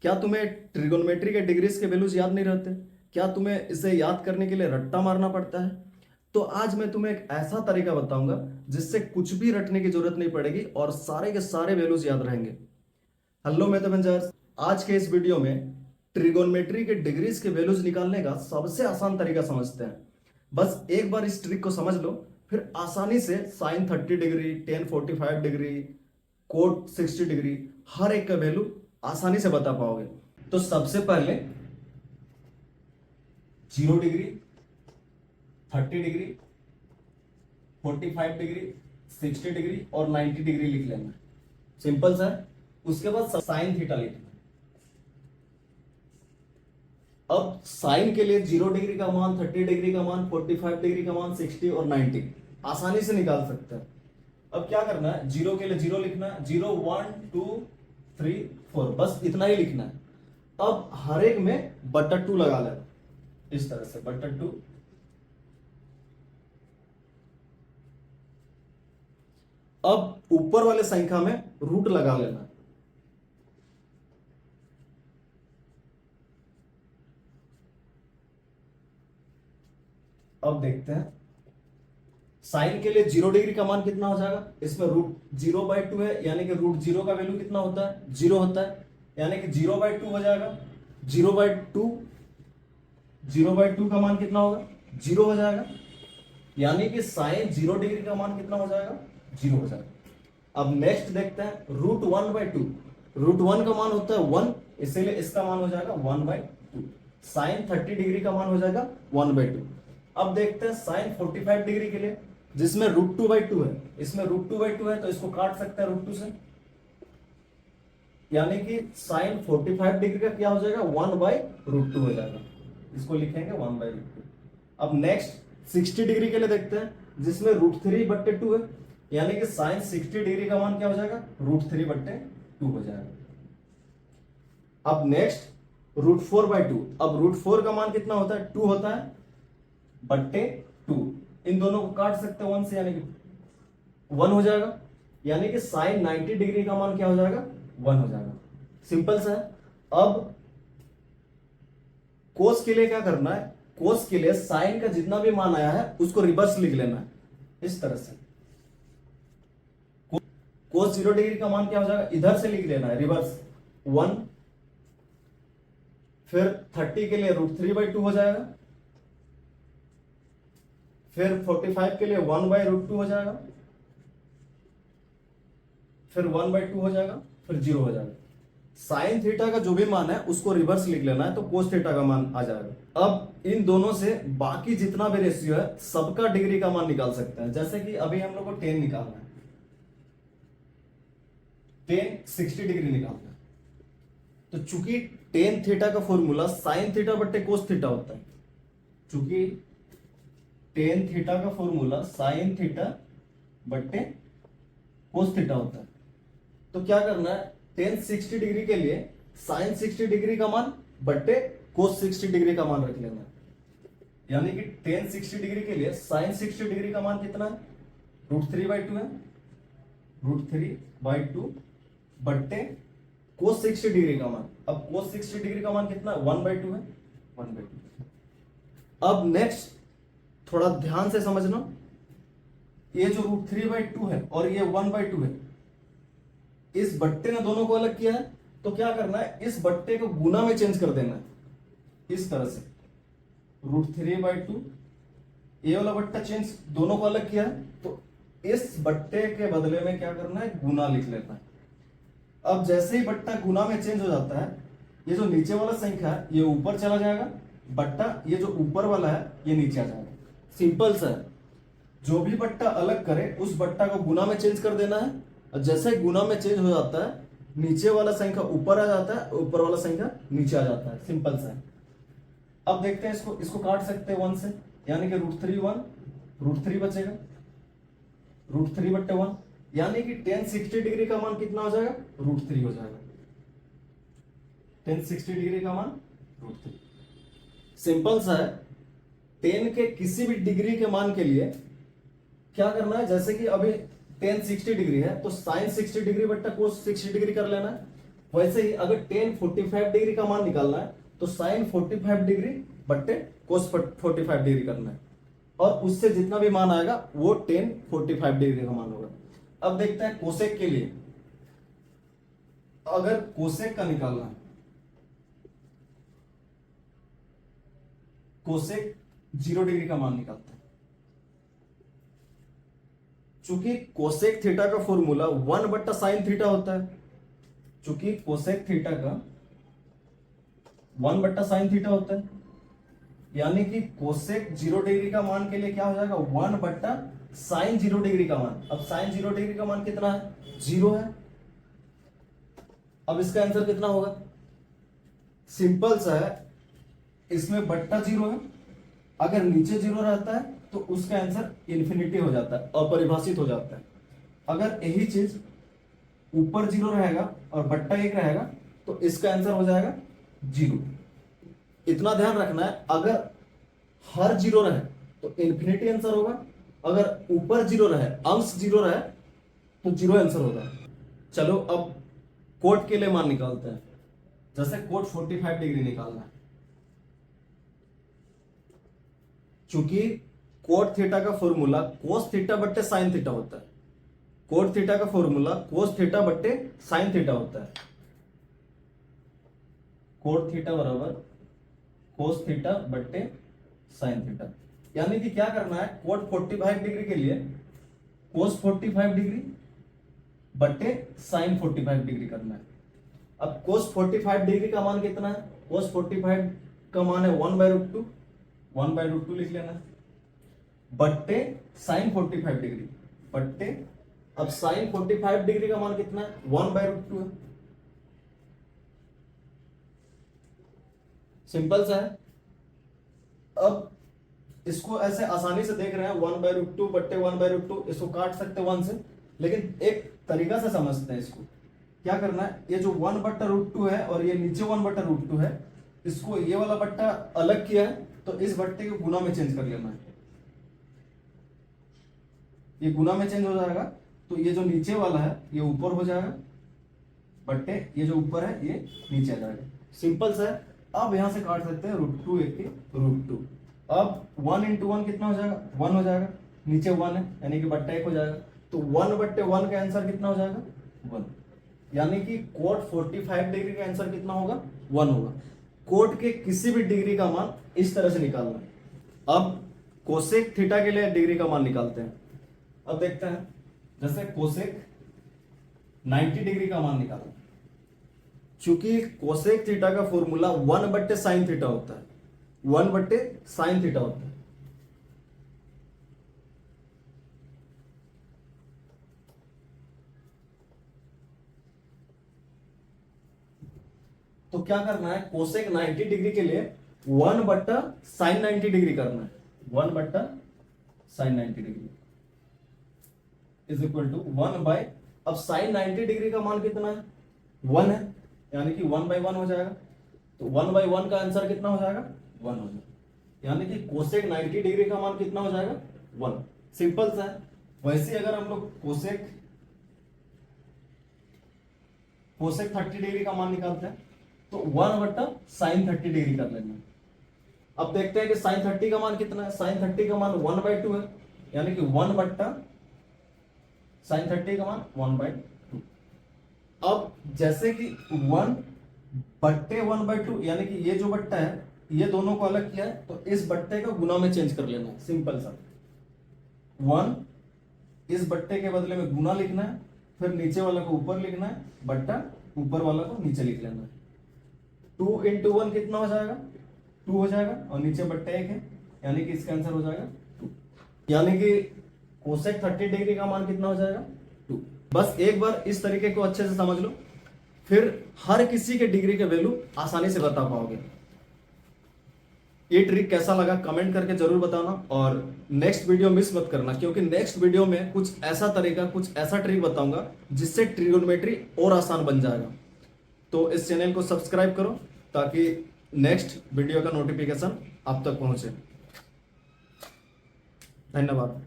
क्या तुम्हें ट्रिगोनोमेट्री के डिग्रीज के वैल्यूज याद नहीं रहते? क्या तुम्हें इसे याद करने के लिए रट्टा मारना पड़ता है? तो आज मैं तुम्हें एक ऐसा तरीका बताऊंगा जिससे कुछ भी रटने की जरूरत नहीं पड़ेगी और सारे के सारे वैल्यूज याद रहेंगे। हेलो मैथमेटिक्स, आज के इस वीडियो में ट्रिगोनोमेट्री के डिग्रीज के वैल्यूज निकालने का सबसे आसान तरीका समझते हैं। बस एक बार इस ट्रिक को समझ लो, फिर आसानी से sine 30 degree, tan 45 degree, cot 60 degree, हर एक का वैल्यू आसानी से बता पाओगे। तो सबसे पहले 0 डिग्री, 30 डिग्री, 45 डिग्री, 60 डिग्री और 90 डिग्री लिख लेना। सिंपल सा है। उसके बाद साइन थीटा लिखना। अब साइन के लिए 0 डिग्री का मान, 30 डिग्री का मान, 45 डिग्री का मान, 60 और 90 आसानी से निकाल सकते हैं। अब क्या करना है, 0 के लिए 0 लिखना है, 0 1 2 3 4, बस इतना ही लिखना है। अब हर एक में बटा 2 लगा लेना, इस तरह से बटा 2। अब ऊपर वाले संख्या में रूट लगा लेना। अब देखते हैं साइन के लिए 0 डिग्री का मान कितना हो जाएगा। इसमें रूट 0/2 है, यानी कि रूट 0 का वैल्यू कितना होता है, 0 होता है, यानी कि 0/2 हो जाएगा। 0/2, 0/2 का मान कितना होगा, 0 हो जाएगा, यानी कि साइन 0 डिग्री का मान कितना हो जाएगा, 0 हो जाएगा। अब नेक्स्ट देखते हैं रूट 1/2। रूट 1 का मान होता है 1, इसीलिए इसका मान हो जाएगा 1/2। साइन 30 डिग्री का मान हो जाएगा 1/2। अब देखते हैं साइन 45 डिग्री के लिए, जिसमें रूट 2/2 है। इसमें रूट 2/2 है तो इसको काट सकते हैं रूट 2 से, यानी कि साइन 45 डिग्री का क्या हो जाएगा, 1/√2 हो जाएगा। इसको लिखेंगे 1/√2। अब नेक्स्ट 60 डिग्री के लिए देखते हैं, जिसमें रूट 3/2 है, यानी कि साइन 60 डिग्री का मान क्या हो जाएगा, रूट 3/2 हो जाएगा। अब नेक्स्ट रूट 4/2। अब रूट 4 का मान कितना होता है, 2 होता है, बट्टे 2। इन दोनों को काट सकते हैं 1 से, यानी कि 1 हो जाएगा, यानी कि साइन 90 डिग्री का मान क्या हो जाएगा, 1 हो जाएगा। सिंपल सा है। अब कोस के लिए क्या करना है, कोस के लिए साइन का जितना भी मान आया है उसको रिवर्स लिख लेना है, इस तरह से। कोस 0 डिग्री का मान क्या हो जाएगा, इधर से लिख लेना है रिवर्स, 1। फिर 30 के लिए रूट 3/2 हो जाएगा। फिर 45 के लिए 1/√2 हो जाएगा। फिर 1/2 हो जाएगा, फिर 0 हो जाएगा। साइन थीटा का जो भी मान है उसको रिवर्स लिख लेना है, तो कोस थीटा का मान आ जाएगा। अब इन दोनों से बाकी जितना भी रेशियो है सबका डिग्री का मान निकाल सकते हैं। जैसे कि अभी हम लोग को 10 निकालना है, 10 60 डिग्री निकालना है, तो चूंकि टेन थीटा का फॉर्मूला साइन थीटा बट्टे कोस थीटा होता है, चूंकि टेन थीटा का फॉर्मूला साइन थीटा बट्टे कोस थीटा होता है, तो क्या करना है, टेन 60 डिग्री के लिए साइन 60 डिग्री का मान बट्टे कोस 60 डिग्री का मान रख लेना है। यानी कि टेन 60 डिग्री के लिए साइन 60 डिग्री का मान कितना है, रूट 3/2 है, रूट 3/2 बट्टे कोस 60 डिग्री का मान। अब कोस 60 डिग्री का मान कितना है, 1/2 है, 1/2। अब नेक्स्ट थोड़ा ध्यान से समझना, ये जो रूट 3/2 है और ये 1/2 है, इस बट्टे ने दोनों को अलग किया है, तो क्या करना है, इस बट्टे को गुना में चेंज कर देना है, इस तरह से। रूट 3/2, ये वाला बट्टा चेंज, दोनों को अलग किया है, तो इस बट्टे के बदले में क्या करना है, गुना लिख लेना है। अब जैसे ही बट्टा गुना में चेंज हो जाता है, ये जो नीचे वाला संख्या है ये ऊपर चला जाएगा, बट्टा ये जो ऊपर वाला है ये नीचे आ जाएगा। सिंपल सा है। जो भी बट्टा अलग करे उस बट्टा को गुना में चेंज कर देना है, और जैसे ही गुना में चेंज हो जाता है नीचे वाला संख्या ऊपर आ जाता है, ऊपर वाला संख्या नीचे आ जाता है। सिंपल सा है। अब देखते हैं इसको काट सकते हैं 1 से, यानी कि रूट 3 1, रूट 3 बचेगा, रूट 3/1, यानी कि टेन 60 डिग्री का मान कितना हो जाएगा, रूट 3 हो जाएगा। टेन 60 डिग्री का मान रूट 3। सिंपल सा है। टेन के किसी भी डिग्री के मान के लिए क्या करना है, जैसे कि अभी टेन 60 डिग्री है तो साइन 60 डिग्री बट्टा कोस 60 डिग्री कर लेना है। वैसे ही अगर टेन 45 डिग्री का मान निकालना है तो साइन 45 डिग्री बट्टे कोस 45 डिग्री करना है, और उससे जितना भी मान आएगा वो टेन 45 डिग्री का मान होगा। अब देखते हैं कोसेक के लिए, अगर कोसेक का निकालना है, कोसेक 0 डिग्री का मान निकालते हैं। चूंकि कोसेक थीटा का फॉर्मूला 1 बट्टा साइन थीटा होता है, चूंकि कोसेक थीटा का 1 बट्टा साइन थीटा होता है, यानी कि कोसेक 0 डिग्री का मान के लिए क्या हो जाएगा 1 बट्टा साइन 0 डिग्री का मान। अब साइन 0 डिग्री का मान कितना है, 0 है। अब इसका आंसर कितना होगा, सिंपल सा है, इसमें बट्टा 0 है, अगर नीचे 0 रहता है तो उसका आंसर इन्फिनिटी हो जाता है, अपरिभाषित हो जाता है। अगर यही चीज ऊपर 0 रहेगा और बट्टा 1 रहेगा तो इसका आंसर हो जाएगा 0। इतना ध्यान रखना है, अगर हर 0 रहे तो इन्फिनिटी आंसर होगा, अगर ऊपर 0 रहे, अंश 0 रहे तो 0 आंसर होगा। चलो अब कोट के लिए मान निकालते हैं। जैसे कोट 45 डिग्री निकालना है, चूंकि कोट थीटा का फॉर्मूला कोस थीटा बट्टे साइन थीटा होता है, कोट थीटा का फॉर्मूला कोस थीटा बट्टे साइन थीटा होता है। कोट थीटा बराबर कोस थीटा बट्टे साइन थीटा, यानी कि क्या करना है, कोट 45 डिग्री के लिए कोस 45 डिग्री बट्टे साइन 45 डिग्री करना है। अब कोस 45 डिग्री का मान कितना है, कोस 45 का मान है 1/√2, 1/√2 लिख लेना है, बट्टे साइन 45 डिग्री बट्टे, अब साइन 45 डिग्री का मान कितना है 1/√2 है। सिंपल सा है। अब इसको ऐसे आसानी से देख रहे हैं 1/√2 बट्टे 1/√2, इसको काट सकते हैं 1 से, लेकिन एक तरीका से समझते हैं इसको। क्या करना है, ये जो 1/√2 है और ये नीचे 1/√2 है, इसको ये वाला बट्टा अलग किया है तो इस बट्टे को गुना में चेंज कर लेना है, ये गुना में चेंज हो जाएगा तो ये जो नीचे वाला है ये ऊपर हो जाएगा, बट्टे ये जो ऊपर है ये नीचे आ जाएगा। सिंपल सा है। अब यहां से काट सकते हैं √2 एक √2। अब 1 × 1 कितना हो जाएगा, 1 हो जाएगा, नीचे 1 है यानी कि बट्टा 1 हो जाएगा, तो 1/1 का आंसर कितना हो जाएगा 1, यानी कि कोट 45 डिग्री का आंसर कितना होगा 1 होगा। कोट के किसी भी डिग्री का मान इस तरह से निकालना है। अब कोसेक थीटा के लिए डिग्री का मान निकालते हैं। अब देखते हैं, जैसे कोसेक 90 डिग्री का मान निकालना, चूंकि कोसेक थीटा का फॉर्मूला 1 बट्टे साइन थीटा होता है, 1 बट्टे साइन थीटा होता है। तो क्या करना है, कोसेक 90 डिग्री के लिए 1 बट्टा साइन 90 डिग्री करना है, 1 बट्टा sine 90 degree is equal to 1/, अब साइन 90 डिग्री का मान कितना है 1 है, यानी कि 1/1 हो जाएगा, तो 1/1 का आंसर कितना हो जाएगा 1 हो जाएगा, यानी कि कोसेक 90 डिग्री का मान कितना हो जाएगा 1। सिंपल सा है। वैसे अगर हम लोग कोसेक 30 डिग्री का मान निकालते हैं तो 1 बट्टा साइन 30 डिग्री कर लेना। अब देखते हैं कि साइन 30 का मान कितना है, साइन 30 का मान 1/2 है, यानी कि 1 बट्टा साइन 30 का मान 1/2। अब जैसे कि 1 बट्टे 1/2, यानी कि ये जो बट्टा है ये दोनों को अलग किया है तो इस बट्टे को गुना में चेंज कर लेना है। सिंपल सा 1 इस बट्टे के बदले में गुना लिखना है, फिर नीचे वाला को ऊपर लिखना है, बट्टा ऊपर वाला को नीचे लिख लेना है। 2 × 1 कितना हो जाएगा 2 हो जाएगा, और नीचे बट्टा 1 है, यानी कि इसका आंसर हो जाएगा 2, यानी कि कोसेक 30 डिग्री का मान कितना हो जाएगा 2। बस एक बार इस तरीके को अच्छे से समझ लो, फिर हर किसी के डिग्री के वैल्यू आसानी से बता पाओगे। ये ट्रिक कैसा लगा कमेंट करके जरूर बताना, और नेक्स्ट वीडियो मिस मत करना, क्योंकि नेक्स्ट वीडियो में कुछ ऐसा तरीका, कुछ ऐसा ट्रिक बताऊंगा जिससे ट्रिगोनोमेट्री और आसान बन जाएगा। तो इस चैनल को सब्सक्राइब करो ताकि नेक्स्ट वीडियो का नोटिफिकेशन आप तक पहुंचे। धन्यवाद।